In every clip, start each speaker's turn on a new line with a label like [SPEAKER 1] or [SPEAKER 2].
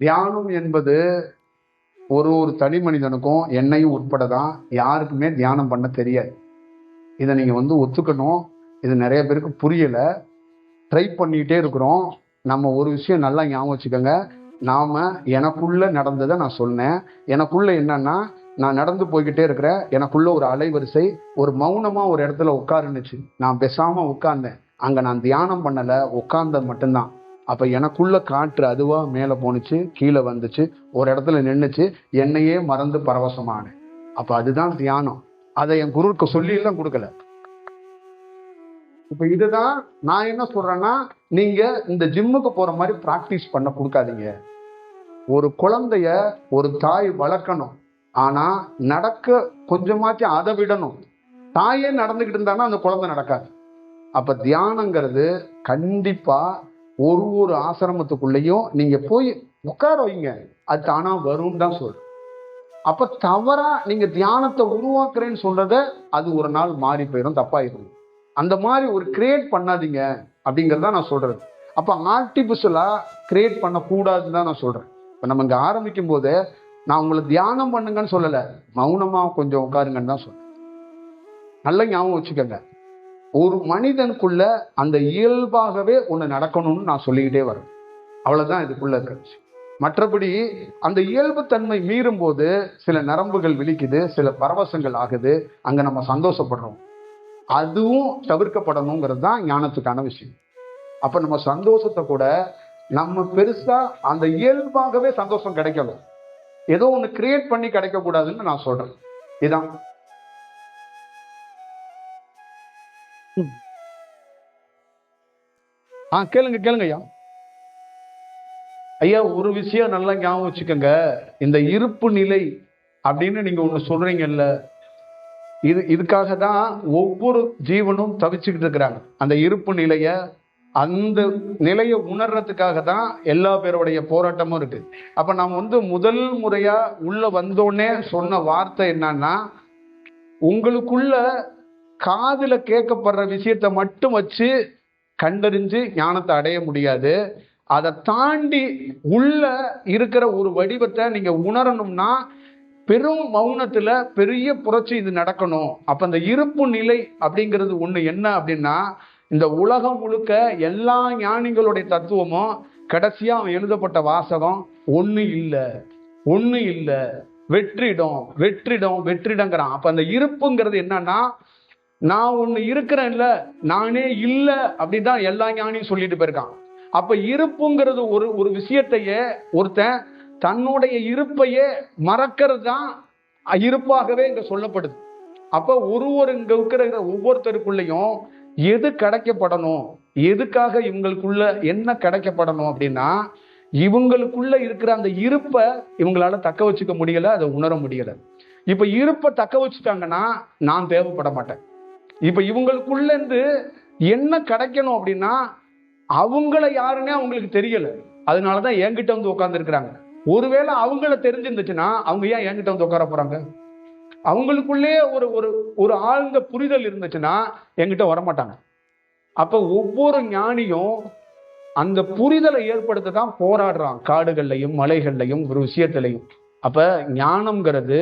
[SPEAKER 1] தியானம் என்பது ஒரு ஒரு தனி மனிதனுக்கும் என்னையும் உட்பட தான் யாருக்குமே தியானம் பண்ண தெரியாது. இதை நீங்கள் ஒத்துக்கணும். இது நிறைய பேருக்கு புரியலை. ட்ரை பண்ணிக்கிட்டே இருக்கிறோம். நம்ம ஒரு விஷயம் நல்லா ஞாபகம் வச்சுக்கோங்க. எனக்குள்ள நடந்ததை நான் சொன்னேன். எனக்குள்ள என்னன்னா, நான் நடந்து போய்கிட்டே இருக்கிறேன். எனக்குள்ள ஒரு அலைவரிசை, ஒரு மௌனமாக ஒரு இடத்துல உட்காருன்னுச்சு. நான் பேசாமல் உட்கார்ந்தேன். அங்கே நான் தியானம் பண்ணலை, உட்கார்ந்தது மட்டும்தான். அப்போ எனக்குள்ள காற்று அதுவாக மேலே போணுச்சு, கீழே வந்துச்சு, ஒரு இடத்துல நின்றுச்சு, என்னையே மறந்து பரவசமானேன். அப்போ அதுதான் தியானம். அதை என் குருவுக்கு சொல்லியெல்லாம் கொடுக்கல. இப்போ இதுதான் நான் என்ன சொல்றேன்னா, நீங்க இந்த ஜிம்முக்கு போற மாதிரி பிராக்டிஸ் பண்ண கொடுக்காதீங்க. ஒரு குழந்தைய ஒரு தாய் வளர்க்கணும். ஆனா நடக்க கொஞ்சமாச்சும் அதை விடணும். தாயே நடந்துகிட்டு இருந்தாங்கன்னா அந்த குழந்தை நடக்காது. அப்ப தியானங்கிறது கண்டிப்பா ஒரு ஆசிரமத்துக்குள்ளேயும் நீங்க போய் உட்கார வைங்க, அது தானா வரும் தான் சொல்றேன். அப்ப தவறா நீங்க தியானத்தை உருவாக்குறேன்னு சொல்றத அது ஒரு நாள் மாறி போயிடும், தப்பாயிடும். அந்த மாதிரி ஒரு கிரியேட் பண்ணாதீங்க அப்படிங்கிறத நான் சொல்றது. அப்ப ஆர்டிபிஷியலா கிரியேட் பண்ணக்கூடாதுன்னு தான் நான் சொல்றேன். இப்ப நம்ம இங்க ஆரம்பிக்கும் போது நான் உங்களை தியானம் பண்ணுங்கன்னு சொல்லலை, மௌனமா கொஞ்சம் உட்காருங்கன்னு தான் சொல்றேன். நல்ல ஞாபகம் வச்சுக்கோங்க. ஒரு மனிதனுக்குள்ள அந்த இயல்பாகவே ஒன்று நடக்கணும்னு நான் சொல்லிக்கிட்டே வரேன். அவ்வளவுதான் இதுக்குள்ள இருக்கு. மற்றபடி அந்த இயல்பு தன்மை மீறும் போது சில நரம்புகள் விழிக்குது, சில பரவசங்கள் ஆகுது, அங்க நம்ம சந்தோஷப்படுறோம். அதுவும் தவிர்க்கப்படணுங்கிறது தான் ஞானத்துக்கான விஷயம். அப்ப நம்ம சந்தோஷத்தை கூட நம்ம பெருசா அந்த இயல்பாகவே சந்தோஷம் கிடைக்கணும், ஏதோ ஒண்ணு கிரியேட் பண்ணி கிடைக்க கூடாதுன்னு நான் சொல்றேன். இதான் கேளுங்க ஐயா. ஐயா, ஒரு விஷயம் நல்லா ஞாபகம் வச்சுக்கோங்க. இந்த இருப்பு நிலை அப்படின்னு நீங்க ஒண்ணு சொல்றீங்கல்ல, இதுக்காக தான் ஒவ்வொரு ஜீவனும் தவிச்சுக்கிட்டு இருக்கிறாங்க. அந்த இருப்பு நிலைய, அந்த நிலையை உணர்றதுக்காக தான் எல்லா பேருடைய போராட்டமும் இருக்கு. அப்ப நம்ம முதல் முறையா உள்ள வந்தோடனே சொன்ன வார்த்தை என்னன்னா, உங்களுக்குள்ள காதுல கேட்கப்படுற விஷயத்தை மட்டும் வச்சு கண்டறிஞ்சு ஞானத்தை அடைய முடியாது. அதை தாண்டி உள்ள இருக்கிற ஒரு வடிவத்தை நீங்க உணரணும்னா பெரும் மௌனத்துல பெரிய புரட்சி இது நடக்கணும். அப்ப அந்த இருப்பு நிலை அப்படிங்கிறது ஒண்ணு என்ன அப்படின்னா, இந்த உலகம் முழுக்க எல்லா ஞானிகளுடைய தத்துவமும் கடைசியா அவன் எழுதப்பட்ட வாசகம் ஒண்ணு இல்ல வெற்றிடம் வெற்றிடம் வெற்றிடங்கிறான். அப்ப அந்த இருப்புங்கிறது என்னன்னா, நான் ஒண்ணு இருக்கிறேன்ல, நானே இல்ல அப்படின்னு தான் எல்லா ஞானியும் சொல்லிட்டு போயிருக்கான். அப்ப இருப்புங்கிறது ஒரு விஷயத்தையே ஒருத்தன் தன்னுடைய இருப்பையே மறக்கிறது தான் இருப்பாகவே இங்க சொல்லப்படுது. அப்ப இங்க இருக்கிற ஒவ்வொருத்தருக்குள்ளயும் எது கிடைக்கப்படணும், எதுக்காக இவங்களுக்குள்ள என்ன கிடைக்கப்படணும் அப்படின்னா, இவங்களுக்குள்ள இருக்கிற அந்த இருப்பை இவங்களால தக்க வச்சுக்க முடியல, அதை உணர முடியல. இப்ப இருப்பை தக்க வச்சுட்டாங்கன்னா நான் தேவைப்பட மாட்டேன். இப்ப இவங்களுக்குள்ள இருந்து என்ன கிடைக்கணும் அப்படின்னா, அவங்கள யாருன்னே அவங்களுக்கு தெரியல, அதனாலதான் என்கிட்ட வந்து உட்கார்ந்து இருக்கிறாங்க. ஒருவேளை அவங்கள தெரிஞ்சிருந்துச்சுன்னா அவங்க ஏன் என்கிட்ட வந்து உட்கார போறாங்க? அவங்களுக்குள்ளே ஒரு ஆழ்ந்த புரிதல் இருந்துச்சுன்னா என்கிட்ட வரமாட்டாங்க. அப்ப ஒவ்வொரு ஞானியும் அந்த புரிதலை ஏற்படுத்த தான் போராடுறான், காடுகள்லையும் மலைகள்லையும் ஒரு விஷயத்திலையும். அப்ப ஞானம்ங்கிறது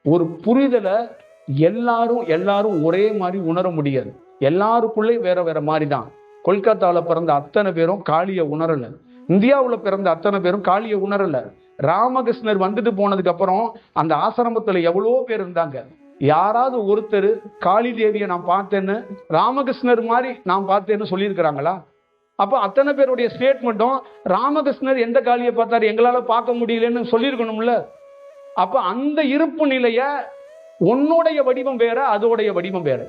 [SPEAKER 1] ஒரு புரிதலை எல்லாரும் ஒரே மாதிரி உணர முடியாது. எல்லாருக்குள்ளே வேற வேற மாதிரி தான். கொல்கத்தால பிறந்த அத்தனை பேரும் காளிய உணரல, இந்தியாவுல பிறந்த அத்தனை பேரும் காளிய உணரல. ராமகிருஷ்ணர் வந்துட்டு போனதுக்கு அப்புறம் அந்த ஆசிரமத்துல எவ்வளவோ பேர் இருந்தாங்க. யாராவது ஒருத்தர் காளி தேவியை நான் பார்த்தேன்னு, ராமகிருஷ்ணர் மாதிரி நான் பார்த்தேன்னு சொல்லியிருக்கிறாங்களா? அப்ப அத்தனை பேருடைய ஸ்டேட்மெண்ட்டும் ராமகிருஷ்ணர் எந்த காளியை பார்த்தாரு, எங்களால பார்க்க முடியலன்னு சொல்லியிருக்கணும்ல. அப்ப அந்த இருப்பு நிலைய, உன்னுடைய வடிவம் வேற, அதோடைய வடிவம் வேற.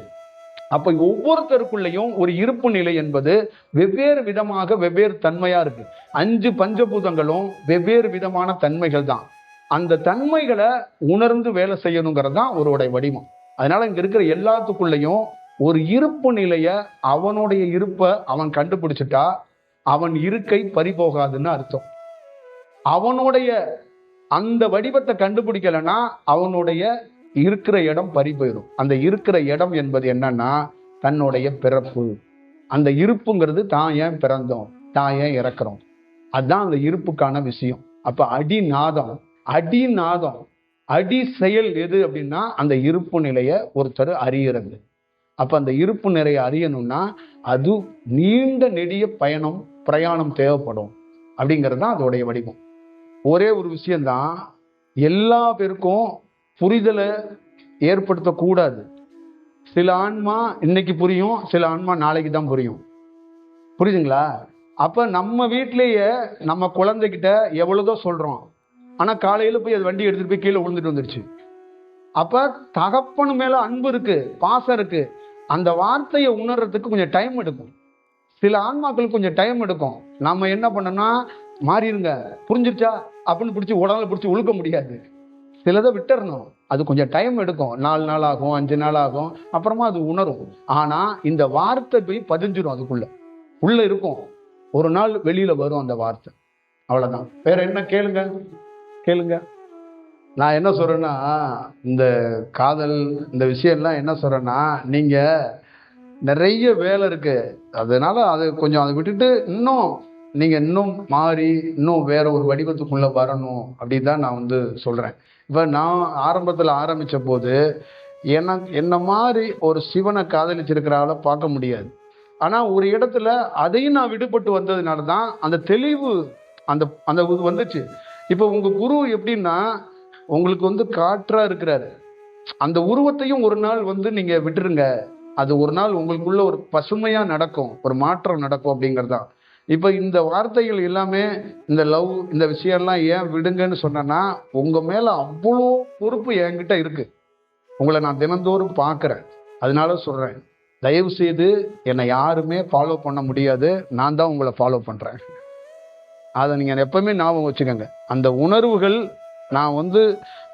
[SPEAKER 1] அப்ப ஒவ்வொருத்தருக்குள்ளேயும் ஒரு இருப்பு நிலை என்பது வெவ்வேறு விதமாக வெவ்வேறு தன்மையா இருக்கு. 5 பஞ்சபூதங்களும் வெவ்வேறு விதமான தன்மைகள் தான். அந்த தன்மைகளை உணர்ந்து வேலை செய்யணுங்கிறது தான் ஒருவருடைய வடிவம். அதனால இங்க இருக்கிற எல்லாத்துக்குள்ளேயும் ஒரு இருப்பு நிலைய, அவனுடைய இருப்பை அவன் கண்டுபிடிச்சிட்டா அவன் இருக்கை பறிபோகாதுன்னு அர்த்தம். அவனுடைய அந்த வடிவத்தை கண்டுபிடிக்கலன்னா அவனுடைய இருக்கிற இடம் பறி போயிடும். அந்த இருக்கிற இடம் என்பது என்னன்னா தன்னுடைய பிறப்பு. அந்த இருப்புங்கிறது தான் ஏன் பிறந்தோம், தான் ஏன் இறக்குறோம், அதுதான் அந்த இருப்புக்கான விஷயம். அப்ப அடிநாதம் அடி செயல் எது அப்படின்னா அந்த இருப்பு நிலையை ஒருத்தர் அறியறது. அப்ப அந்த இருப்பு நிலையை அறியணும்னா அது நீண்ட நெடிய பிரயாணம் தேவைப்படும் அப்படிங்கிறது தான் அதோடைய வடிவம். ஒரே ஒரு விஷயம்தான் எல்லா பேருக்கும் புரிதலை ஏற்படுத்தக்கூடாது. சில ஆன்மா இன்னைக்கு புரியும், சில ஆன்மா நாளைக்கு தான் புரியும். புரியுதுங்களா? அப்ப நம்ம வீட்டிலேயே நம்ம குழந்தைகிட்ட எவ்வளவுதோ சொல்றோம், ஆனா காலையில போய் அது வண்டி எடுத்துட்டு போய் கீழே விழுந்துட்டு வந்துருச்சு. அப்ப தகப்பனு மேல அன்பு இருக்கு, பாசம் இருக்கு, அந்த வார்த்தையை உணர்றதுக்கு கொஞ்சம் டைம் எடுக்கும். சில ஆன்மாக்களுக்கு கொஞ்சம் டைம் எடுக்கும். நம்ம என்ன பண்ணோம்னா மாறிடுங்க, புரிஞ்சிருச்சா அப்படின்னு பிடிச்சி உடம்புல பிடிச்சி உழுக்க முடியாது. சிலதை விட்டுறணும், அது கொஞ்சம் டைம் எடுக்கும். 4 நாள் ஆகும், 5 நாள் ஆகும், அப்புறமா அது உணரும். ஆனா இந்த வார்த்தை போய் பதிஞ்சிடும், அதுக்குள்ள உள்ள இருக்கும். ஒரு நாள் வெளியில வரும் அந்த வார்த்தை. அவ்வளவுதான். வேற என்ன? கேளுங்க. நான் என்ன சொல்றேன்னா, இந்த காதல் இந்த விஷயம்லாம் என்ன சொல்றேன்னா, நீங்க நிறைய வேலை இருக்கு, அதனால அதை விட்டுட்டு இன்னும் மாறி இன்னும் வேற ஒரு வடிவத்துக்குள்ள வரணும் அப்படின்னு தான் நான் சொல்றேன். இப்ப நான் ஆரம்பத்துல ஆரம்பிச்ச போது என்ன மாதிரி ஒரு சிவனை காதலிச்சிருக்கிறால பார்க்க முடியாது. ஆனா ஒரு இடத்துல அதையும் நான் விடுபட்டு வந்ததுனால தான் அந்த தெளிவு அந்த வந்துச்சு. இப்ப உங்க குரு எப்படின்னா உங்களுக்கு காற்றா இருக்கிறாரு. அந்த உருவத்தையும் ஒரு நாள் நீங்க விட்டுருங்க, அது ஒரு நாள் உங்களுக்குள்ள ஒரு பசுமையா நடக்கும், ஒரு மாற்றம் நடக்கும் அப்படிங்கறதுதான். இப்ப இந்த வார்த்தைகள் எல்லாமே இந்த லவ் இந்த விஷயம்லாம் ஏன் விடுங்கன்னு சொன்னா, உங்க மேல அவ்வளோ பொறுப்பு என்கிட்ட இருக்கு. உங்களை நான் தினந்தோறும் பார்க்கிறேன். அதனால சொல்றேன், தயவு செய்து என்னை யாருமே ஃபாலோ பண்ண முடியாது, நான் தான் உங்களை ஃபாலோ பண்றேன். அதை நீங்க எப்பவுமே ஞாபகம் வச்சுக்கோங்க. அந்த உணர்வுகள் நான்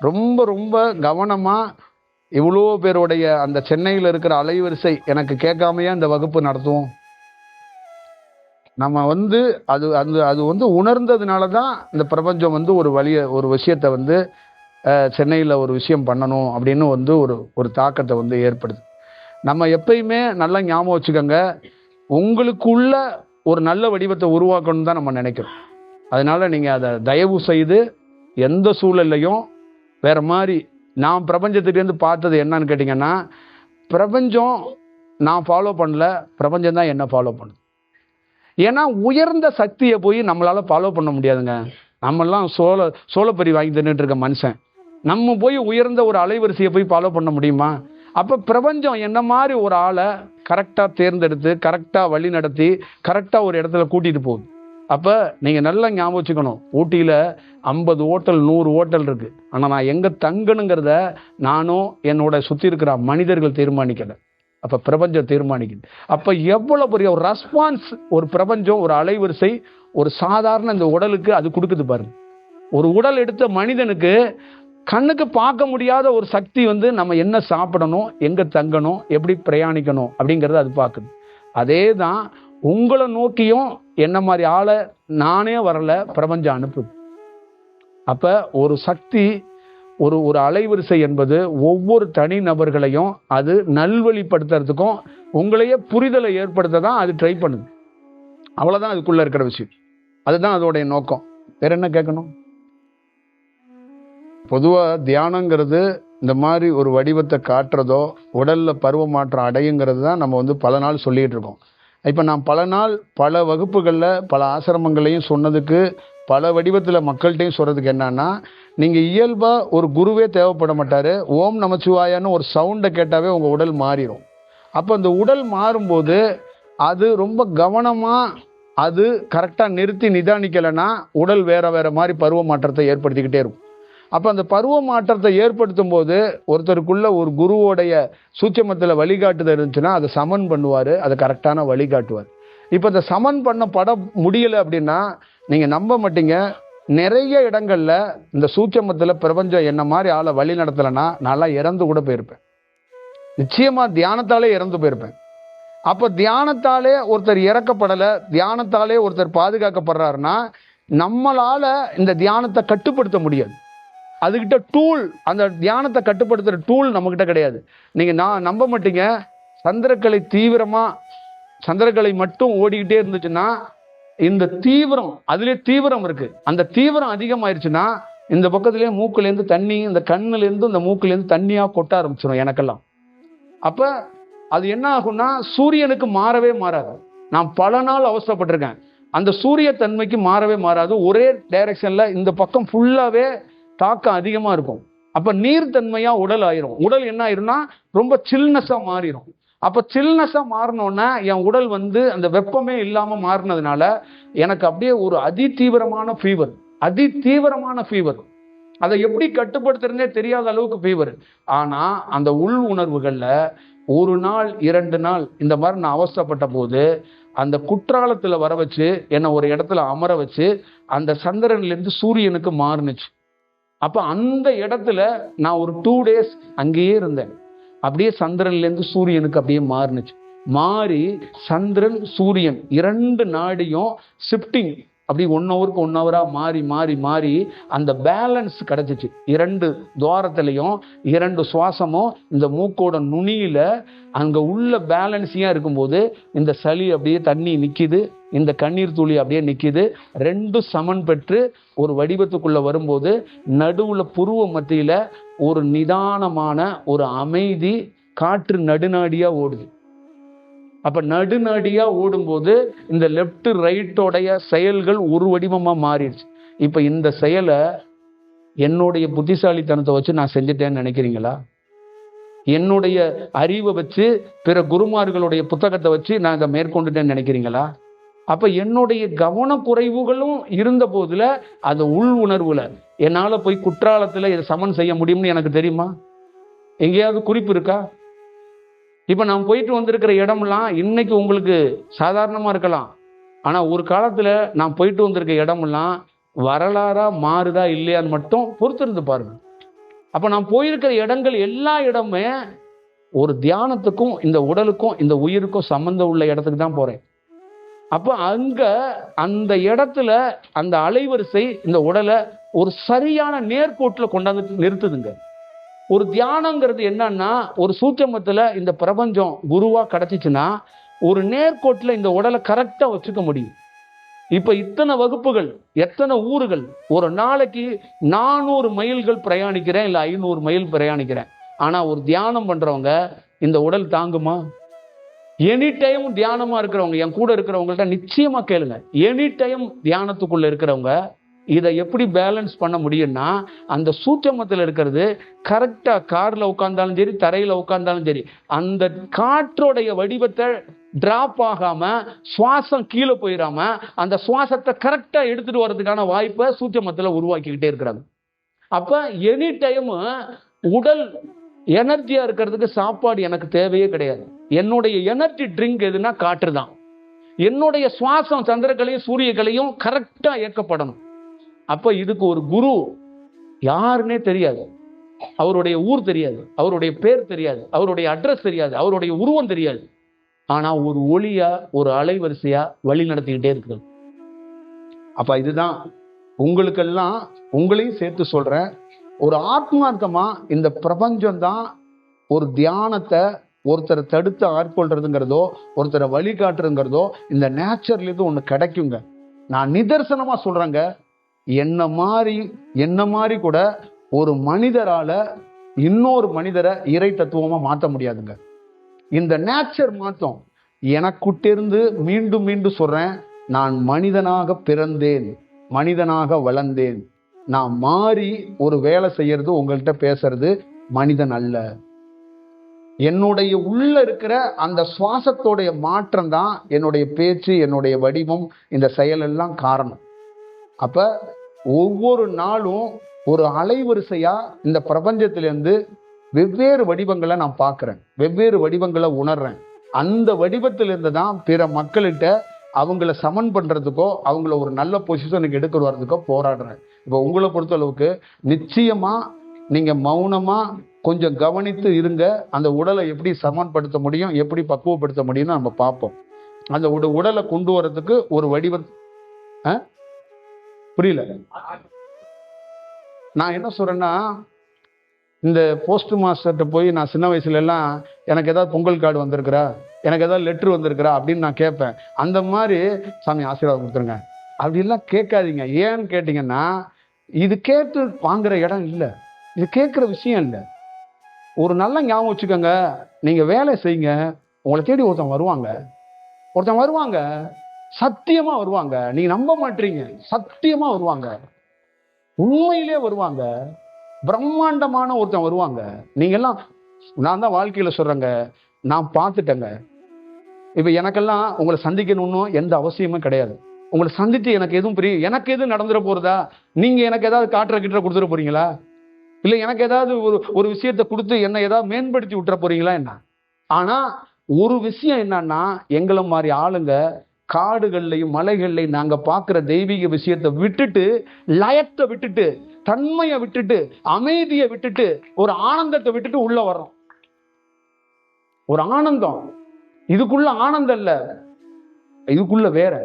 [SPEAKER 1] ரொம்ப ரொம்ப கவனமா இவ்வளோ பேருடைய அந்த சென்னையில் இருக்கிற அலைவரிசை எனக்கு கேட்காமையே அந்த வகுப்பு நடத்துவோம். நம்ம அது அது அது உணர்ந்ததுனால தான் இந்த பிரபஞ்சம் ஒரு விஷயத்தை சென்னையில் ஒரு விஷயம் பண்ணணும் அப்படின்னு ஒரு தாக்கத்தை ஏற்படுது. நம்ம எப்பயுமே நல்லா ஞாபகம் வச்சுக்கோங்க, உங்களுக்குள்ள ஒரு நல்ல வடிவத்தை உருவாக்கணும் தான் நம்ம நினைக்கிறோம். அதனால நீங்கள் அதை தயவு செய்து எந்த சூழல்லையும் வேற மாதிரி. நான் பிரபஞ்சத்திலேருந்து பார்த்தது என்னன்னு கேட்டிங்கன்னா, பிரபஞ்சம் நான் ஃபாலோ பண்ணல, பிரபஞ்சம் தான் என்ன ஃபாலோ பண்ணுது. ஏன்னா உயர்ந்த சக்தியை போய் நம்மளால ஃபாலோ பண்ண முடியாதுங்க. நம்மெல்லாம் சோளப்பரி வாங்கி தின்னுட்டு இருக்க மனுஷன், நம்ம போய் உயர்ந்த ஒரு அலைவரிசையை போய் ஃபாலோ பண்ண முடியுமா? அப்போ பிரபஞ்சம் என்ன மாதிரி ஒரு ஆளை கரெக்டாக தேர்ந்தெடுத்து கரெக்டாக வழி நடத்தி கரெக்டாக ஒரு இடத்துல கூட்டிகிட்டு போகுது. அப்போ நீங்கள் நல்லா ஞாபகம் வச்சுக்கணும், ஊட்டியில் 50 ஹோட்டல் 100 ஹோட்டல் இருக்குது. ஆனால் நான் எங்கே தங்கணுங்கிறத நானும் என்னோட சுற்றி இருக்கிற மனிதர்கள் தீர்மானிக்கலை, அப்போ பிரபஞ்சம் தீர்மானிக்குது. அப்போ எவ்வளோ பெரிய ஒரு ரெஸ்பான்ஸ் ஒரு பிரபஞ்சம் ஒரு அலைவரிசை ஒரு சாதாரண இந்த உடலுக்கு அது கொடுக்குது பாருங்க. ஒரு உடல் எடுத்த மனிதனுக்கு கண்ணுக்கு பார்க்க முடியாத ஒரு சக்தி நம்ம என்ன சாப்பிடணும், எங்கே தங்கணும், எப்படி பிரயாணிக்கணும் அப்படிங்கிறத அது பார்க்குது. அதே தான் உங்களை நோக்கியும் என்ன மாதிரி ஆளை நானே வரல, பிரபஞ்சம் அனுப்புது. அப்போ ஒரு சக்தி ஒரு அலைவரிசை என்பது ஒவ்வொரு தனி நபர்களையும் அது நல்வழிப்படுத்துறதுக்கும் உங்களையே புரிதலை ஏற்படுத்த தான் அது ட்ரை பண்ணுது. அவ்வளோதான் அதுக்குள்ள இருக்கிற விஷயம். அதுதான் அதோடைய நோக்கம். வேற என்ன கேட்கணும்? பொதுவாக தியானங்கிறது இந்த மாதிரி ஒரு வடிவத்தை காட்டுறதோ உடல்ல பருவ மாற்றம் அடையுங்கிறது தான் நம்ம பல நாள் சொல்லிட்டு இருக்கோம். இப்போ நான் பல நாள் பல வகுப்புகளில் பல ஆசிரமங்களையும் சொன்னதுக்கு பல வடிவத்தில் மக்கள்கிட்டையும் சொல்கிறதுக்கு என்னன்னா, நீங்கள் இயல்பாக ஒரு குருவே தேவைப்பட மாட்டார், ஓம் நமச்சிவாயான்னு ஒரு சவுண்டை கேட்டாவே உங்கள் உடல் மாறிடும். அப்போ அந்த உடல் மாறும்போது அது ரொம்ப கவனமாக அது கரெக்டாக நிறுத்தி நிதானிக்கலைன்னா உடல் வேற மாதிரி பருவ மாற்றத்தை ஏற்படுத்திக்கிட்டே இருக்கும். அப்போ அந்த பருவ மாற்றத்தை ஏற்படுத்தும் போது ஒருத்தருக்குள்ள ஒரு குருவோடைய சூட்சமத்தில் வழிகாட்டுதல் இருந்துச்சுன்னா அதை சமன் பண்ணுவார், அதை கரெக்டான வழிகாட்டுவார். இப்போ இந்த சமன் பண்ண முடியலை அப்படின்னா நீங்கள் நம்ப மாட்டீங்க, நிறைய இடங்கள்ல இந்த சூட்சமத்தில் பிரபஞ்சம் என்ன மாதிரி ஆளை வழி நடத்தலைன்னா நான்லாம் இறந்து கூட போயிருப்பேன். நிச்சயமா தியானத்தாலே இறந்து போயிருப்பேன். அப்போ தியானத்தாலே ஒருத்தர் இறக்கப்படலை, தியானத்தாலே ஒருத்தர் பாதுகாக்கப்படுறாருன்னா நம்மளால இந்த தியானத்தை கட்டுப்படுத்த முடியாது. அதுகிட்ட டூல், அந்த தியானத்தை கட்டுப்படுத்துகிற டூல் நம்மக்கிட்ட கிடையாது. நீங்கள் நான் நம்ப மாட்டீங்க, சந்திரக்கலை தீவிரமாக சந்திரக்கலை மட்டும் ஓடிக்கிட்டே இருந்துச்சுன்னா இந்த தீவிரம், அதுலயே தீவிரம் இருக்கு. அந்த தீவிரம் அதிகமாயிருச்சுன்னா இந்த பக்கத்துலயே மூக்குல இருந்து தண்ணி, இந்த கண்ணுல இருந்து இந்த மூக்குல இருந்து தண்ணியா கொட்ட ஆரம்பிச்சிடும் எனக்கெல்லாம். அப்ப அது என்ன ஆகும்னா சூரியனுக்கு மாறவே மாறாது. நான் பல நாள் அவசரப்பட்டிருக்கேன். அந்த சூரிய தன்மைக்கு மாறவே மாறாது. ஒரே டைரக்ஷன்ல இந்த பக்கம் ஃபுல்லாவே தாக்கம் அதிகமா இருக்கும். அப்ப நீர்த்தன்மையா உடல் ஆயிரும். உடல் என்ன ஆயிரும்னா ரொம்ப சில்னஸா மாறிடும். அப்ப சில்னஸா மாறினோன்னா என் உடல் அந்த வெப்பமே இல்லாம மாறினதுனால எனக்கு அப்படியே ஒரு அதிதீவிரமான ஃபீவர். அதை எப்படி கட்டுப்படுத்துறதுனே தெரியாத அளவுக்கு ஃபீவர். ஆனா அந்த உள் உணர்வுகள்ல ஒரு நாள் 2 நாள் இந்த மாதிரி நான் அவஸ்தைப்பட்ட போது அந்த குற்றாலத்துல வர வச்சு என்னை ஒரு இடத்துல அமர வச்சு அந்த சந்திரன்ல இருந்து சூரியனுக்கு மாறுனுச்சு. அப்ப அந்த இடத்துல நான் ஒரு 2 days அங்கேயே இருந்தேன். அப்படியே சந்திரன்ல இருந்து சூரியனுக்கு அப்படியே மாறுனுச்சு. மாறி சந்திரன் சூரியன் 2 நாடியும் ஷிஃப்டிங் அப்படி 1 hour 1 hour மாறி மாறி மாறி அந்த பேலன்ஸ் கிடைச்சிச்சு. 2 துவாரத்திலையும் 2 சுவாசமும் இந்த மூக்கோட நுனியில அங்க உள்ள பேலன்ஸியா இருக்கும்போது இந்த சளி அப்படியே தண்ணி நிக்குது, இந்த கண்ணீர் துளி அப்படியே நிக்குது. 2 சமன் பெற்று ஒரு வடிவத்துக்குள்ள வரும்போது நடுவுல புருவ மத்தியில ஒரு நிதானமான ஒரு அமைதி, காற்று நடுநாடியா ஓடுது. அப்ப நடுநாடியா ஓடும்போது இந்த லெப்ட் ரைட்டோடைய செயல்கள் ஒரு வடிவமா மாறிடுச்சு. இப்ப இந்த செயலை என்னுடைய புத்திசாலித்தனத்தை வச்சு நான் செஞ்சுட்டேன்னு நினைக்கிறீங்களா? என்னுடைய அறிவை வச்சு பிற குருமார்களுடைய புத்தகத்தை வச்சு நான் இதை மேற்கொண்டுட்டேன்னு நினைக்கிறீங்களா? அப்ப என்னுடைய கவனக்குறைவுகளும் இருந்த போதுல அந்த உள் உணர்வுல என்னால போய் குற்றாலத்துல இதை சமன் செய்ய முடியும்னு எனக்கு தெரியுமா? எங்கேயாவது குறிப்பு இருக்கா? இப்ப நான் போயிட்டு வந்திருக்கிற இடம்லாம் இன்னைக்கு உங்களுக்கு சாதாரணமா இருக்கலாம். ஆனா ஒரு காலத்துல நான் போயிட்டு வந்திருக்க இடமெல்லாம் வரலாறா மாறுதா இல்லையான்னு மட்டும் பொறுத்திருந்து பாருங்க. அப்ப நான் போயிருக்கிற இடங்கள் எல்லா இடமே ஒரு தியானத்துக்கும் இந்த உடலுக்கும் இந்த உயிருக்கும் சம்பந்தம் உள்ள இடத்துக்கு தான் போறேன். அப்ப அங்க அந்த இடத்துல அந்த அலைவரிசை இந்த உடலை ஒரு சரியான நேர்கோட்டுல கொண்டாந்து நிறுத்துதுங்க. ஒரு தியானங்கிறது என்னன்னா ஒரு சூட்சமத்துல இந்த பிரபஞ்சம் குருவா கிடைச்சிச்சுன்னா ஒரு நேர்கோட்டுல இந்த உடலை கரெக்டா வச்சுக்க முடியும். இப்ப இத்தனை வகுப்புகள், எத்தனை ஊர்கள், ஒரு நாளைக்கு 400 மைல்கள் பிரயாணிக்கிறேன், இல்ல 500 மைல் பிரயாணிக்கிறேன். ஆனா ஒரு தியானம் பண்றவங்க இந்த உடல் தாங்குமா? எனி டைம் தியானமா இருக்கிறவங்க என் கூட இருக்கிறவங்கள்ட்ட நிச்சயமா கேளுங்க. எனி டைம் தியானத்துக்குள்ள இருக்கிறவங்க இதை எப்படி பேலன்ஸ் பண்ண முடியும்னா அந்த சூட்சமத்தில் இருக்கிறது கரெக்டா கார்ல உட்கார்ந்தாலும் சரி, தரையில உட்கார்ந்தாலும் சரி, அந்த காற்றோடைய வடிவத்தை டிராப் ஆகாம சுவாசம் கீழே போயிடாம அந்த சுவாசத்தை கரெக்டா எடுத்துட்டு வர்றதுக்கான வாய்ப்பை சூட்சமத்துல உருவாக்கிக்கிட்டே இருக்கிறாங்க. அப்ப எனி டைம் உடல் எனர்ஜியா இருக்கிறதுக்கு சாப்பாடு எனக்கு தேவையே கிடையாது. என்னுடைய எனர்ஜி ட்ரிங்க் எதுனா காற்று தான். என்னுடைய சுவாசம் சந்திரக்கலையும் சூரியக்கலையும் கரெக்டா இயக்கப்படணும். அப்ப இதுக்கு ஒரு குரு யாருன்னே தெரியாது, அவருடைய ஊர் தெரியாது, அவருடைய பேர் தெரியாது, அவருடைய அட்ரஸ் தெரியாது, அவருடைய உருவம் தெரியாது. ஆனா ஒரு ஒளியா ஒரு அலைவரிசையா வழி நடத்திக்கிட்டே இருக்கிறது. அப்ப இதுதான் உங்களுக்கெல்லாம் உங்களையும் சேர்த்து சொல்றேன். ஒரு ஆத்மார்த்தமா இந்த பிரபஞ்சம் தான் ஒரு தியானத்தை ஒருத்தரை தடுத்து ஆட்கொள்றதுங்கிறதோ ஒருத்தரை வழிகாட்டுறதுங்கிறதோ இந்த நேச்சர்ல இருந்து ஒண்ணு கிடைக்குங்க. நான் நிதர்சனமா சொல்றேங்க. என்ன மாதிரி கூட ஒரு மனிதரால இன்னொரு மனிதரை இறை தத்துவமா மாற்ற முடியாதுங்க. இந்த நேச்சர் மாற்றம் எனக்குட்டிருந்து மீண்டும் மீண்டும் சொல்றேன். நான் மனிதனாக பிறந்தேன், மனிதனாக வளர்ந்தேன். நான் மாறி ஒரு வேலை செய்யறது, உங்கள்கிட்ட பேசுறது மனிதன் அல்ல. என்னுடைய உள்ள இருக்கிற அந்த சுவாசத்தோடைய மாற்றம் தான் என்னுடைய பேச்சு, என்னுடைய வடிவம், இந்த செயல் எல்லாம் காரணம். அப்ப ஒவ்வொரு நாளும் ஒரு அலைவரிசையா இந்த பிரபஞ்சத்திலிருந்து வெவ்வேறு வடிவங்களை நான் பார்க்கிறேன், வெவ்வேறு வடிவங்களை உணர்றேன். அந்த வடிவத்திலிருந்து தான் பிற மக்கள்கிட்ட அவங்கள சமன் பண்றதுக்கோ அவங்கள ஒரு நல்ல பொசிஷனுக்கு எடுத்து வர்றதுக்கோ போராடுறேன். இப்போ உங்களை பொறுத்த அளவுக்கு நிச்சயமா நீங்க மௌனமா கொஞ்சம் கவனித்து இருங்க. அந்த உடலை எப்படி சமன்படுத்த முடியும், எப்படி பக்குவப்படுத்த முடியும்னு நம்ம பார்ப்போம். அந்த உடலை கொண்டு வர்றதுக்கு ஒரு வடிவம் புரியல. நான் என்ன சொல்றேன்னா, இந்த போஸ்ட் மாஸ்டர்கிட்ட போய் நான் சின்ன வயசுல எல்லாம் எனக்கு ஏதாவது பொங்கல் கார்டு வந்திருக்கிறா, எனக்கு ஏதாவது லெட்ரு வந்திருக்கிறா அப்படின்னு நான் கேட்பேன். அந்த மாதிரி சாமி ஆசீர்வாதம் கொடுத்துருங்க அப்படின்லாம் கேட்காதீங்க. ஏன்னு கேட்டிங்கன்னா இது கேட்டு வாங்குற இடம் இல்லை, இது கேட்குற விஷயம் இல்லை. ஒரு நல்ல ஞாபகம் வச்சுக்கோங்க, நீங்கள் வேலை செய்யுங்க, உங்களை தேடி ஒருத்தன் வருவாங்க, சத்தியமா வருவாங்க. நீங்க நம்ப மாட்டீங்க, சத்தியமா வருவாங்க, உண்மையிலே வருவாங்க, பிரம்மாண்டமான ஒருத்தன் வருவாங்க. நீங்க எல்லாம், நான் தான் வாழ்க்கையில சொல்றேங்க, நான் பார்த்துட்டேங்க. இப்ப எனக்கெல்லாம் உங்களை சந்திக்கணும்னு எந்த அவசியமும் கிடையாது. உங்களை சந்தித்து எனக்கு எதுவும் நடந்துட போறதா? நீங்க எனக்கு ஏதாவது கிட்ட கொடுத்துட போறீங்களா? இல்ல எனக்கு ஏதாவது ஒரு விஷயத்தை கொடுத்து என்ன ஏதாவது மேம்படுத்தி விட்டுற போறீங்களா என்ன? ஆனா ஒரு விஷயம் என்னன்னா, எங்களை மாதிரி ஆளுங்க காடுகள்லையும் மலைகள்லையும் நாங்க பார்க்கிற தெய்வீக விஷயத்தை விட்டுட்டு, லயத்தை விட்டுட்டு, தன்மையை விட்டுட்டு, அமைதியை விட்டுட்டு, ஒரு ஆனந்தத்தை விட்டுட்டு உள்ள வர்றோம். ஒரு ஆனந்தம், இதுக்குள்ள ஆனந்தம் இல்ல, இதுக்குள்ள வேற.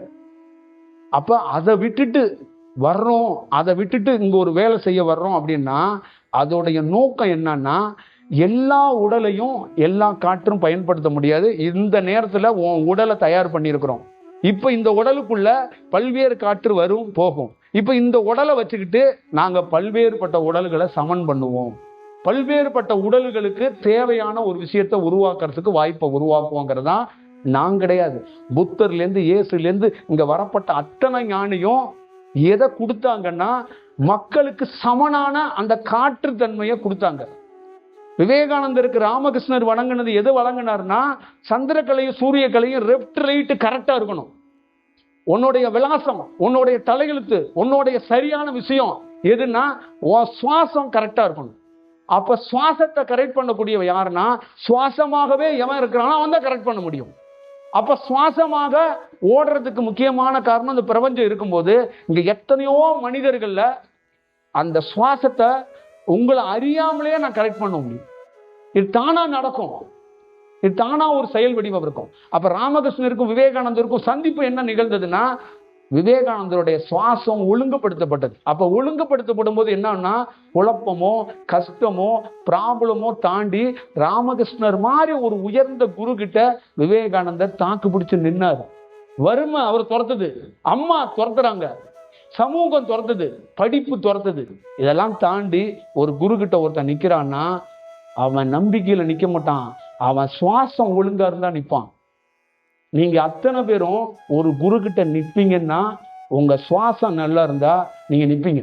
[SPEAKER 1] அப்ப அதை விட்டுட்டு வர்றோம், அதை விட்டுட்டு இங்க ஒரு வேலை செய்ய வர்றோம் அப்படின்னா அதோடைய நோக்கம் என்னன்னா, எல்லா உடலையும் எல்லா காற்றும் பயன்படுத்த முடியாது. இந்த நேரத்துல உன் உடலை தயார் பண்ணியிருக்கிறோம். இப்ப இந்த உடலுக்குள்ள பல்வேறு காற்று வரும் போகும். இப்ப இந்த உடலை வச்சுக்கிட்டு நாங்க பல்வேறுபட்ட உடல்களை சமன் பண்ணுவோம். பல்வேறுபட்ட உடல்களுக்கு தேவையான ஒரு விஷயத்தை உருவாக்குறதுக்கு வாய்ப்பை உருவாக்குவோங்கிறதா. நான் கிடையாது. புத்தர்லேருந்து இயேசுலேருந்து இங்க வரப்பட்ட அத்தனை ஞானியும் எதை கொடுத்தாங்கன்னா, மக்களுக்கு சமனான அந்த காற்று தன்மையை கொடுத்தாங்க. விவேகானந்தருக்கு ராமகிருஷ்ணர் வழங்கினது எது வழங்கினார்னா, சந்திரக்கலையும் சூரியக்கலையும் லெஃப்ட் ரைட்டு கரெக்டா இருக்கணும். உன்னுடைய விலாசம், உன்னுடைய தலையெழுத்து, உன்னுடைய சரியான விஷயம் எதுனா உன் சுவாசம் கரெக்டா இருக்கணும். அப்ப சுவாசத்தை கரெக்ட் பண்ணக்கூடிய யாருன்னா, சுவாசமாகவே எவன் இருக்கிறானோ அவன் தான் கரெக்ட் பண்ண முடியும். அப்ப சுவாசமாக ஓடுறதுக்கு முக்கியமான காரணம் இந்த பிரபஞ்சம் இருக்கும்போது, இங்க எத்தனையோ மனிதர்கள்ல அந்த சுவாசத்தை உங்களை அறியாமலே நான் கரெக்ட் பண்ண முடியும். இது தானா நடக்கும், இது தானா ஒரு செயல் வடிவம் இருக்கும். அப்ப ராமகிருஷ்ணருக்கும் விவேகானந்தருக்கும் சந்திப்பு என்ன நிகழ்ந்ததுன்னா, விவேகானந்தருடைய சுவாசம் ஒழுங்குபடுத்தப்பட்டது. அப்ப ஒழுங்குபடுத்தப்படும் போது என்னன்னா, குழப்பமோ கஷ்டமோ ப்ராப்ளமோ தாண்டி ராமகிருஷ்ணர் மாதிரி ஒரு உயர்ந்த குரு கிட்ட விவேகானந்தர் தாக்கு பிடிச்சு நின்னாரு. வறுமை அவர் துரத்துது, அம்மா துரத்துறாங்க, சமூகம் துரத்துது, படிப்பு துரத்துது. இதெல்லாம் தாண்டி ஒரு குரு கிட்ட ஒருத்தன் நிக்கிறான்னா, அவன் நம்பிக்கையில நிக்க மாட்டான், அவன் சுவாசம் ஒழுங்கா இருந்தா நிற்பான். நீங்க அத்தனை பேரும் ஒரு குரு கிட்ட நிற்பீங்கன்னா, உங்க சுவாசம் நல்லா இருந்தா நீங்க நிற்பீங்க.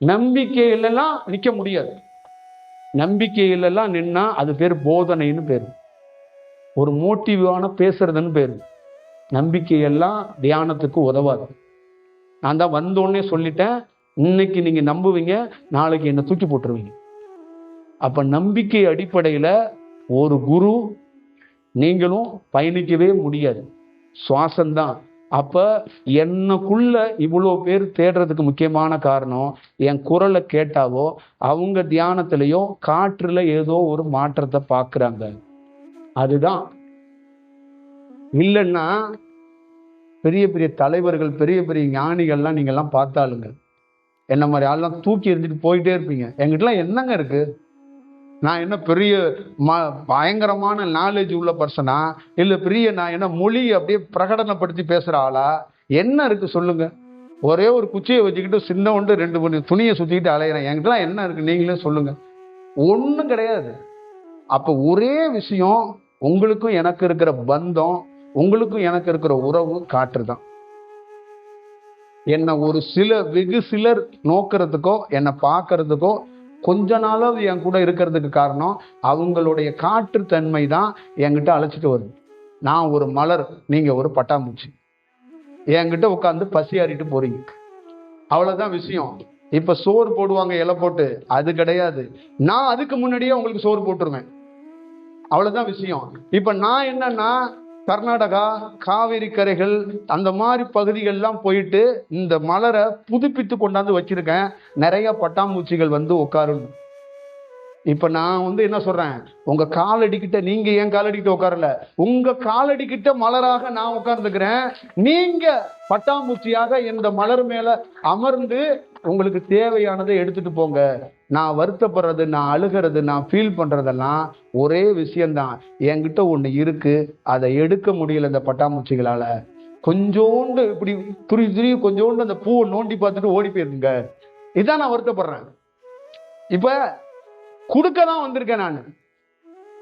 [SPEAKER 1] நம்பிக்கையிலெல்லாம் நிக்க முடியாது. நம்பிக்கையிலெல்லாம் நின்னா அது பேர் போதனைன்னு பேரு, ஒரு மோட்டிவான பேசுறதுன்னு பேரு. நம்பிக்கையெல்லாம் தியானத்துக்கு உதவாது. நான் தான் வந்தோடனே சொல்லிட்டேன், இன்னைக்கு நீங்க நம்புவீங்க, நாளைக்கு என்ன தூக்கி போட்டுருவீங்க. அப்ப நம்பிக்கை அடிப்படையில ஒரு குரு நீங்களும் பயணிக்கவே முடியாது, சுவாசம்தான். அப்ப என்னக்குள்ள இவ்வளோ பேர் தேடுறதுக்கு முக்கியமான காரணம், என் குரலை கேட்டாவோ அவங்க தியானத்திலையோ காற்றுல ஏதோ ஒரு மாற்றத்தை பார்க்குறாங்க, அதுதான். இல்லைன்னா பெரிய பெரிய தலைவர்கள், பெரிய பெரிய ஞானிகள்லாம் நீங்கள்லாம் பார்த்தாளுங்க, என்ன மாதிரி ஆள்லாம் தூக்கி எறிஞ்சிட்டு போயிட்டே இருப்பீங்க. என்கிட்டலாம் என்னங்க இருக்கு? நான் என்ன பெரிய பயங்கரமான நாலேஜ் உள்ள பர்சனா? இல்லை பெரிய நான் என்ன மொழி அப்படியே பிரகடனப்படுத்தி பேசுகிற ஆளா? என்ன இருக்கு சொல்லுங்க? ஒரே ஒரு குச்சியை வச்சுக்கிட்டு சின்ன ஒன்று 2 துணியை சுற்றிக்கிட்டு அலையிறேன். என்கிட்டலாம் என்ன இருக்கு நீங்களே சொல்லுங்க. ஒன்றும் கிடையாது. அப்போ ஒரே விஷயம், உங்களுக்கும் எனக்கு இருக்கிற பந்தம், உங்களுக்கும் எனக்கு இருக்கிற உறவு காற்று தான். என்னை ஒரு வெகு சிலர் நோக்கிறதுக்கோ என்னை பார்க்கறதுக்கோ கொஞ்ச நாளாவது என் கூட இருக்கிறதுக்கு காரணம் அவங்களுடைய காற்று தன்மை தான் என்கிட்ட அழைச்சிட்டு வருது. நான் ஒரு மலர், நீங்க ஒரு பட்டாம்பூச்சி, என்கிட்ட உட்காந்து பசியாறிட்டு போறீங்க, அவ்வளவுதான் விஷயம். இப்ப சோறு போடுவாங்க இலை போட்டு, அது கிடையாது. நான் அதுக்கு முன்னாடியே உங்களுக்கு சோறு போட்டுருவேன், அவ்வளவுதான் விஷயம். இப்ப நான் என்னன்னா, கர்நாடகா காவிரி கரைகள் அந்த மாதிரி பகுதிகள்லாம் போயிட்டு இந்த மலரை புதுப்பித்து கொண்டாந்து வச்சிருக்கேன். நிறைய பட்டாம்பூச்சிகள் வந்து உட்காரும். இப்ப நான் என்ன சொல்றேன், உங்க காலடிக்கிட்ட, நீங்க என் காலடிக்கிட்ட உட்காரல, உங்க காலடிக்கிட்ட மலராக நான் உட்கார்ந்துக்கிறேன். நீங்க பட்டாம்பூச்சியாக இந்த மலர் மேல அமர்ந்து உங்களுக்கு தேவையானதை எடுத்துட்டு போங்க. நான் வருத்தப்படுறது, நான் அழுகிறது, நான் ஃபீல் பண்றதெல்லாம் ஒரே விஷயம்தான். என்கிட்ட ஒண்ணு இருக்கு, அதை எடுக்க முடியல இந்த பட்டாம்பூச்சிகளால. கொஞ்சோண்டு இப்படி துருவி கொஞ்சோண்டு அந்த பூவை நோண்டி பார்த்துட்டு ஓடி போயிருங்க. இதான் நான் வருத்தப்படுறேன். இப்ப கொடுக்க தான் வந்திருக்கேன் நான்.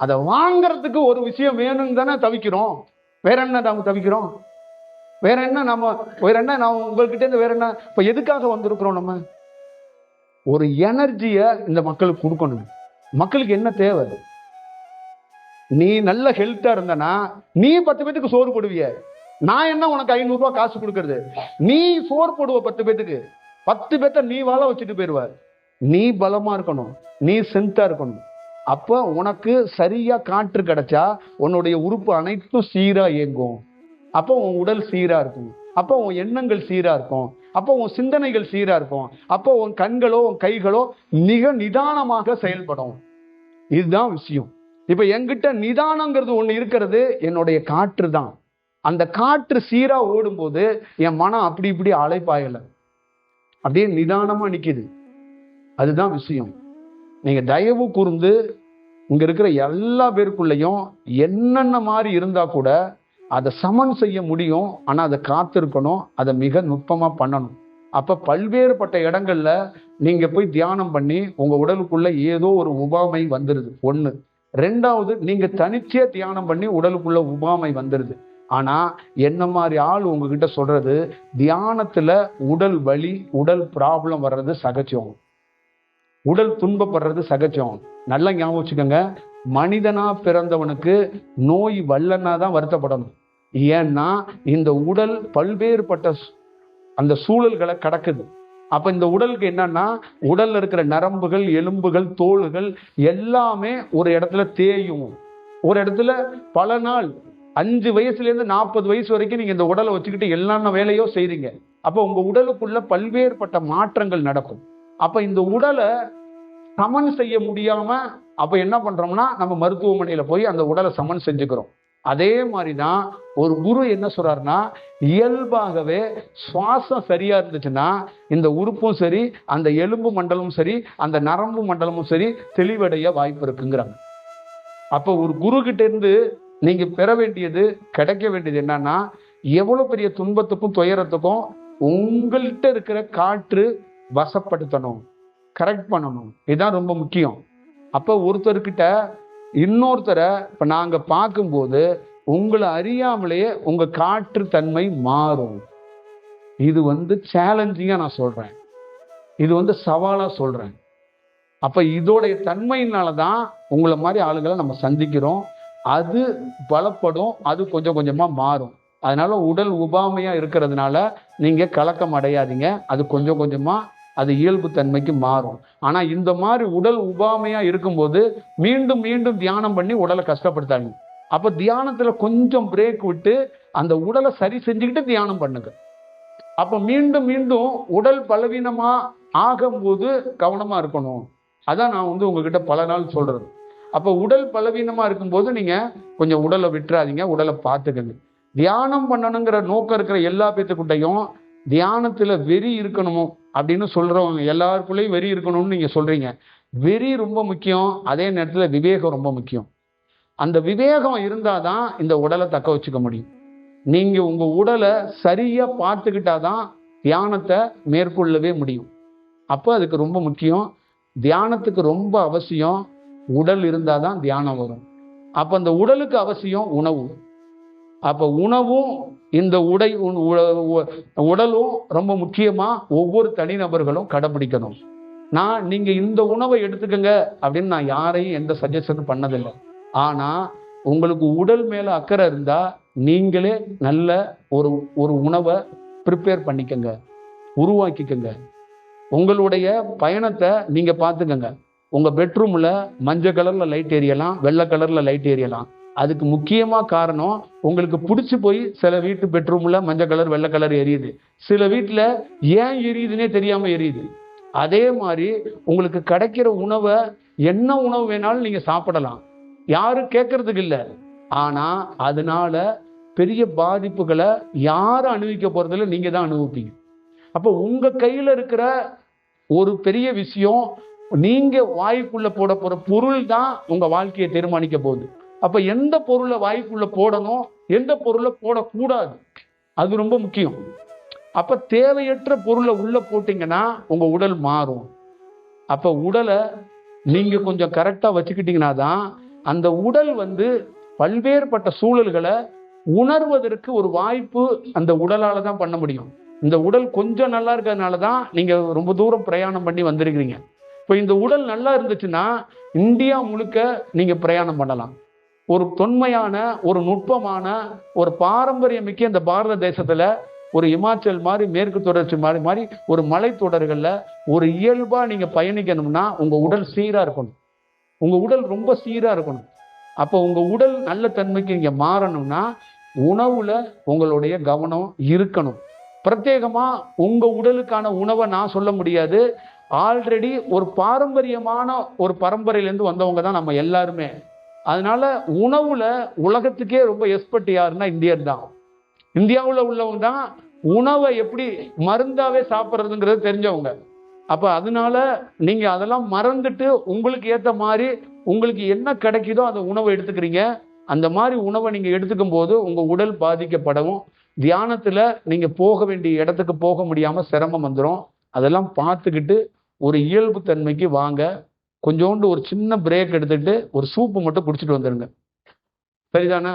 [SPEAKER 1] அதை வாங்கறதுக்கு ஒரு விஷயம் வேணும்னு தானே தவிக்கிறோம். வேற என்ன நாம தவிக்கிறோம்? வேற என்ன நான் உங்ககிட்ட இருந்து வேற என்ன? இப்ப எதுக்காக வந்திருக்கிறோம்? நம்ம ஒரு எனர்ஜிய இந்த மக்களுக்கு கொடுக்கணும். மக்களுக்கு என்ன தேவை? நீ நல்ல ஹெல்த்தா இருந்தனா நீ 10 பேத்துக்கு சோறு போடுவிய. நான் என்ன உனக்கு 500 ரூபாய் காசு கொடுக்கறது? நீ சோறு போடுவ 10 பேத்துக்கு. 10 பேத்த நீ வாழ வச்சுட்டு போயிருவ. நீ பலமா இருக்கணும், நீ ஸ்ட்ரென்த்தா இருக்கணும். அப்ப உனக்கு சரியா காற்று கிடைச்சா உன்னுடைய உறுப்பு அனைத்தும் சீரா இயங்கும். அப்போ உன் உடல் சீரா இருக்கும். அப்போ உன் எண்ணங்கள் சீரா இருக்கும். அப்போ உன் சிந்தனைகள் சீரா இருக்கும். அப்போ உன் கண்களோ உன் கைகளோ மிக நிதானமாக செயல்படும். இதுதான் விஷயம். இப்ப என்கிட்ட நிதானங்கிறது ஒண்ணு இருக்கிறது, என்னுடைய காற்று தான். அந்த காற்று சீரா ஓடும்போது என் மனம் அப்படி இப்படி அலைப்பாயல, அப்படியே நிதானமா நிக்குது. அதுதான் விஷயம். நீங்க தயவு கூர்ந்து இங்க இருக்கிற எல்லா பேருக்குள்ளயும் என்னென்ன மாதிரி இருந்தா கூட அதை சமன் செய்ய முடியும். ஆனா அதை காத்திருக்கணும், அதை மிக நுட்பமா பண்ணணும். அப்ப பல்வேறுபட்ட இடங்கள்ல நீங்க போய் தியானம் பண்ணி உங்க உடலுக்குள்ள ஏதோ ஒரு உபாமை வந்துருது. ஒண்ணு. ரெண்டாவது, நீங்க தனிச்சே தியானம் பண்ணி உடலுக்குள்ள உபாமை வந்துருது. ஆனா என்ன மாதிரி ஆள் உங்ககிட்ட சொல்றது, தியானத்துல உடல் வலி, உடல் ப்ராப்ளம் வர்றது சகஜம், உடல் துன்பப்படுறது சகஜம். நல்லா ஞாபகம் வச்சுக்கோங்க. மனிதனா பிறந்தவனுக்கு நோய் வல்லன்னா தான் வருத்தப்படணும். ஏன்னா இந்த உடல் பல்வேறுபட்ட அந்த சூழல்களை கடக்குது. அப்ப இந்த உடலுக்கு என்னன்னா, உடல்ல இருக்கிற நரம்புகள், எலும்புகள், தோள்கள் எல்லாமே ஒரு இடத்துல தேயும். ஒரு இடத்துல பல நாள் 5 வயசுல இருந்து 40 வயசு வரைக்கும் நீங்க இந்த உடலை வச்சுக்கிட்டு எல்லா வேலையோ செய்றீங்க. அப்ப உங்க உடலுக்குள்ள பல்வேறுபட்ட மாற்றங்கள் நடக்கும். அப்ப இந்த உடலை சமன் செய்ய முடியாம அப்ப என்ன பண்றோம்னா, நம்ம மருத்துவமனையில போய் அந்த உடலை சமன் செஞ்சுக்கிறோம். அதே மாதிரிதான் ஒரு குரு என்ன சொல்றாருன்னா, இயல்பாகவே சுவாசம் சரியா இருந்துச்சுன்னா இந்த உறுப்பும் சரி, அந்த எலும்பு மண்டலமும் சரி, அந்த நரம்பு மண்டலமும் சரி தெளிவடைய வாய்ப்பு இருக்குங்கிறாங்க. அப்ப ஒரு குரு கிட்ட இருந்து நீங்க பெற வேண்டியது, கிடைக்க வேண்டியது என்னன்னா, எவ்வளவு பெரிய துன்பத்துக்கும் துயரத்துக்கும் உங்கள்கிட்ட இருக்கிற காற்று வசப்படுத்தணும், கரெக்ட் பண்ணணும். இதுதான் ரொம்ப முக்கியம். அப்ப ஒருத்தர்கிட்ட இன்னொருத்தரை இப்ப நாங்க பார்க்கும்போது உங்களை அறியாமலேயே உங்க காற்று தன்மை மாறும். இது சேலஞ்சிங்கா நான் சொல்றேன், இது சவாலா சொல்றேன். அப்ப இதோடைய தன்மையினாலதான் உங்களை மாதிரி ஆளுகளை நம்ம சந்திக்கிறோம். அது பலப்படும், அது கொஞ்சம் கொஞ்சமா மாறும். அதனால உடல் உபாமையா இருக்கிறதுனால நீங்க கலக்கம் அடையாதீங்க. அது கொஞ்சம் கொஞ்சமா அது இயல்பு தன்மைக்கு மாறும். ஆனா இந்த மாதிரி உடல் உபாமையா இருக்கும்போது மீண்டும் மீண்டும் தியானம் பண்ணி உடலை கஷ்டப்படுத்தாங்க. அப்ப தியானத்துல கொஞ்சம் பிரேக் விட்டு அந்த உடலை சரி செஞ்சுக்கிட்டு தியானம் பண்ணுங்க. அப்ப மீண்டும் மீண்டும் உடல் பலவீனமா ஆகும்போது கவனமா இருக்கணும். அதான் நான் உங்ககிட்ட பல நாள் சொல்றது. அப்ப உடல் பலவீனமா இருக்கும்போது நீங்க கொஞ்சம் உடலை விட்டுறாதீங்க, உடலை பார்த்துக்கங்க. தியானம் பண்ணணுங்கிற நோக்கம் இருக்கிற எல்லா பேத்துக்கிட்டையும் தியானத்துல வெறி இருக்கணுமோ அப்படின்னு சொல்றவங்க எல்லாருக்குள்ளேயும் வெறி இருக்கணும்னு நீங்க சொல்றீங்க. வெறி ரொம்ப முக்கியம், அதே நேரத்துல விவேகம் ரொம்ப முக்கியம். அந்த விவேகம் இருந்தாதான் இந்த உடலை தக்க வச்சுக்க முடியும். நீங்க உங்க உடலை சரியா பார்த்துக்கிட்டாதான் தியானத்தை மேற்கொள்ளவே முடியும். அப்ப அதுக்கு ரொம்ப முக்கியம், தியானத்துக்கு ரொம்ப அவசியம் உடல் இருந்தாதான் தியானம் வரும். அப்ப அந்த உடலுக்கு அவசியம் உணவு. அப்ப உணவும் இந்த உடலும் ரொம்ப முக்கியமா ஒவ்வொரு தனிநபர்களும் கடைபிடிக்கணும். நீங்க இந்த உணவை எடுத்துக்கங்க அப்படின்னு நான் யாரையும் எந்த சஜஷனும் பண்ணதில்லை. ஆனா உங்களுக்கு உடல் மேல அக்கறை இருந்தா நீங்களே நல்ல ஒரு உணவை ப்ரிப்பேர் பண்ணிக்கங்க, உருவாக்கிக்கங்க. உங்களுடைய பயணத்தை நீங்க பார்த்துக்கங்க. உங்க பெட்ரூம்ல மஞ்சள் கலர்ல லைட் எரியலாம், வெள்ளை கலர்ல லைட் எரியலாம். அதுக்கு முக்கியமா காரணம், உங்களுக்கு பிடிச்சி போய் சில வீட்டு பெட்ரூம்ல மஞ்சள் கலர் வெள்ளை கலர் எரியுது, சில வீட்டுல ஏன் எரியுதுன்னே தெரியாம எரியுது. அதே மாதிரி உங்களுக்கு கிடைக்கிற உணவை என்ன உணவு வேணாலும் நீங்க சாப்பிடலாம், யாரும் கேட்கறதுக்கு இல்லை. ஆனா அதனால பெரிய பாதிப்புகளை யாரும் அனுபவிக்க போறதில்லை, நீங்க தான் அனுபவிப்பீங்க. அப்போ உங்க கையில இருக்கிற ஒரு பெரிய விஷயம், நீங்க வாய்க்குள்ள போட போற பொருள் தான் உங்க வாழ்க்கையை தீர்மானிக்க போகுது. அப்ப எந்த பொருளை வாய்க்குள்ள போடணும், எந்த பொருளை போடக்கூடாது, அது ரொம்ப முக்கியம். அப்ப தேவையற்ற பொருளை உள்ள போட்டீங்கன்னா உங்க உடல் மாறும். அப்ப உடலை நீங்க கொஞ்சம் கரெக்டா வச்சுக்கிட்டீங்கன்னா தான் அந்த உடல் பல்வேறுபட்ட சூழல்களை உணர்வதற்கு ஒரு வாய்ப்பு அந்த உடலால தான் பண்ண முடியும். இந்த உடல் கொஞ்சம் நல்லா இருக்கிறதுனால தான் நீங்க ரொம்ப தூரம் பிரயாணம் பண்ணி வந்திருக்கிறீங்க. இப்போ இந்த உடல் நல்லா இருந்துச்சுன்னா இந்தியா முழுக்க நீங்க பிரயாணம் பண்ணலாம். ஒரு தொன்மையான, ஒரு நுட்பமான, ஒரு பாரம்பரியமிக்க இந்த பாரத தேசத்துல ஒரு இமாச்சல் மாதிரி, மேற்கு தொடர்ச்சி மாதிரி ஒரு மலைத்தொடர்கள்ல ஒரு இயல்பா நீங்க பயணிக்கணும்னா உங்க உடல் சீரா இருக்கணும். உங்க உடல் ரொம்ப சீரா இருக்கணும். அப்போ உங்க உடல் நல்ல தன்மைக்கு இங்க மாறணும்னா உணவுல உங்களுடைய கவனம் இருக்கணும். பிரத்யேகமா உங்க உடலுக்கான உணவை நான் சொல்ல முடியாது. ஆல்ரெடி ஒரு பாரம்பரியமான ஒரு பரம்பரையிலேருந்து வந்தவங்க தான் நம்ம எல்லாருமே. அதனால உணவுல உலகத்துக்கே ரொம்ப எக்ஸ்பர்ட் யாருன்னா இந்தியர் தான். இந்தியாவில் உள்ளவங்க தான் உணவை எப்படி மருந்தாவே சாப்பிட்றதுங்கிறது தெரிஞ்சவங்க. அப்ப அதனால நீங்க அதெல்லாம் மறந்துட்டு உங்களுக்கு ஏத்த மாதிரி உங்களுக்கு என்ன கிடைக்குதோ அந்த உணவை எடுத்துக்கிறீங்க. அந்த மாதிரி உணவை நீங்க எடுத்துக்கும் போது உங்க உடல் பாதிக்கப்படவும், தியானத்துல நீங்க போக வேண்டிய இடத்துக்கு போக முடியாம சிரமம் வந்துடும். அதெல்லாம் பார்த்துக்கிட்டு ஒரு இயல்பு தன்மைக்கு வாங்க. கொஞ்சோண்டு ஒரு சின்ன பிரேக் எடுத்துட்டு ஒரு சூப்பு மட்டும் குடிச்சிட்டு வந்துருங்க. சரிதானே?